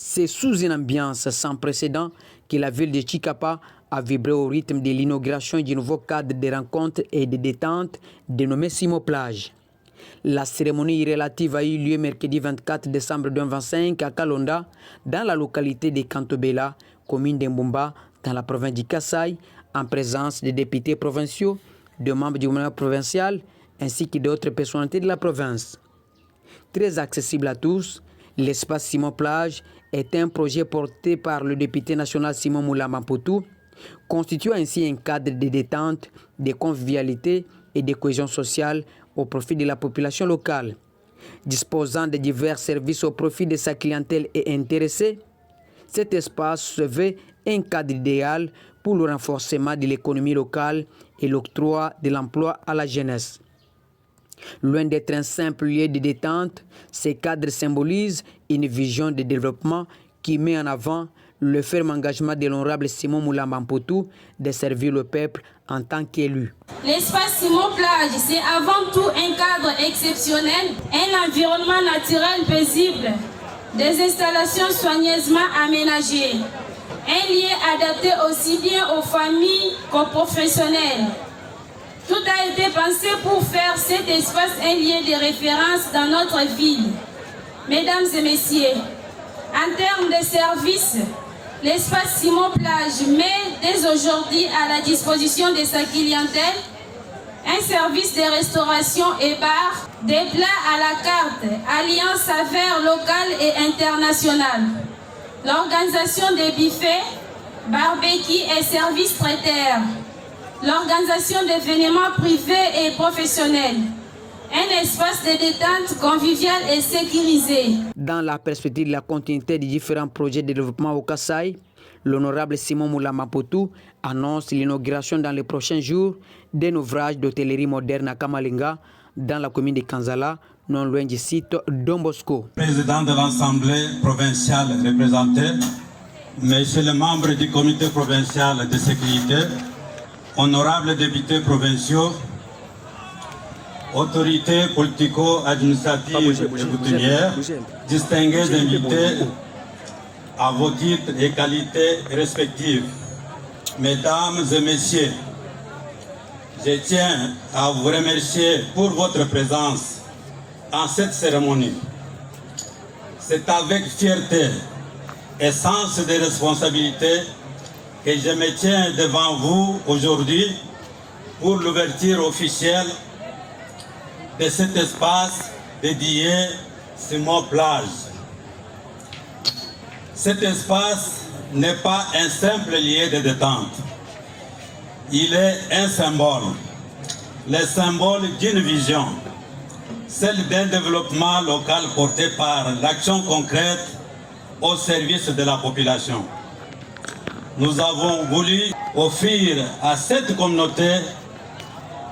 C'est sous une ambiance sans précédent que la ville de Tchikapa a vibré au rythme de l'inauguration du nouveau cadre de rencontres et de détente dénommé Simo Plage. La cérémonie relative a eu lieu mercredi 24 décembre 2025 à Kalonda, dans la localité de Kantobela, commune d'Embumba, dans la province du Kasaï, en présence des députés provinciaux, de membres du gouvernement provincial, ainsi que d'autres personnalités de la province. Très accessible à tous, l'espace Simo Plage est un projet porté par le député national Simon Moula Mampotou, constituant ainsi un cadre de détente, de convivialité et de cohésion sociale au profit de la population locale. Disposant de divers services au profit de sa clientèle et intéressée, cet espace se veut un cadre idéal pour le renforcement de l'économie locale et l'octroi de l'emploi à la jeunesse. Loin d'être un simple lieu de détente, ces cadres symbolisent une vision de développement qui met en avant le ferme engagement de l'honorable Simon Moula Mampotou de servir le peuple en tant qu'élu. L'espace Simo Plage, c'est avant tout un cadre exceptionnel, un environnement naturel paisible, des installations soigneusement aménagées, un lieu adapté aussi bien aux familles qu'aux professionnels. Tout a été pensé pour faire cet espace un lieu de référence dans notre ville. Mesdames et messieurs, en termes de services, l'espace Simo Plage met dès aujourd'hui à la disposition de sa clientèle un service de restauration et bar, des plats à la carte, alliant saveurs locales et internationales, l'organisation des buffets, barbecue et services traiteurs, l'organisation d'événements privés et professionnels, un espace de détente convivial et sécurisé. Dans la perspective de la continuité des différents projets de développement au Kasaï, l'honorable Simon Moula Mampotou annonce l'inauguration dans les prochains jours d'un ouvrage d'hôtellerie moderne à Kamalinga, dans la commune de Kanzala, non loin du site Don Bosco. Président de l'Assemblée provinciale représentée, Messieurs les membres du comité provincial de sécurité, honorables députés provinciaux, autorités politico-administratives et coutumières, distingués invités à vos titres et qualités respectifs, mesdames et messieurs, je tiens à vous remercier pour votre présence en cette cérémonie. C'est avec fierté et sens de responsabilité que je me tiens devant vous aujourd'hui pour l'ouverture officielle de cet espace dédié Simo Plage. Cet espace n'est pas un simple lieu de détente. Il est un symbole, le symbole d'une vision, celle d'un développement local porté par l'action concrète au service de la population. Nous avons voulu offrir à cette communauté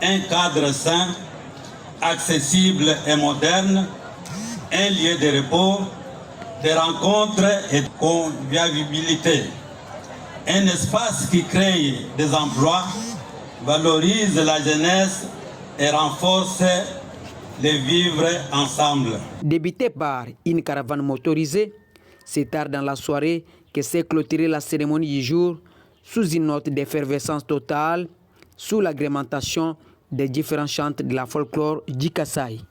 un cadre sain, accessible et moderne, un lieu de repos, de rencontres et de convivialité. Un espace qui crée des emplois, valorise la jeunesse et renforce le vivre ensemble. Débuté par une caravane motorisée, c'est tard dans la soirée que s'est clôturée la cérémonie du jour sous une note d'effervescence totale, sous l'agrémentation des différents chants de la folklore du Kasaï.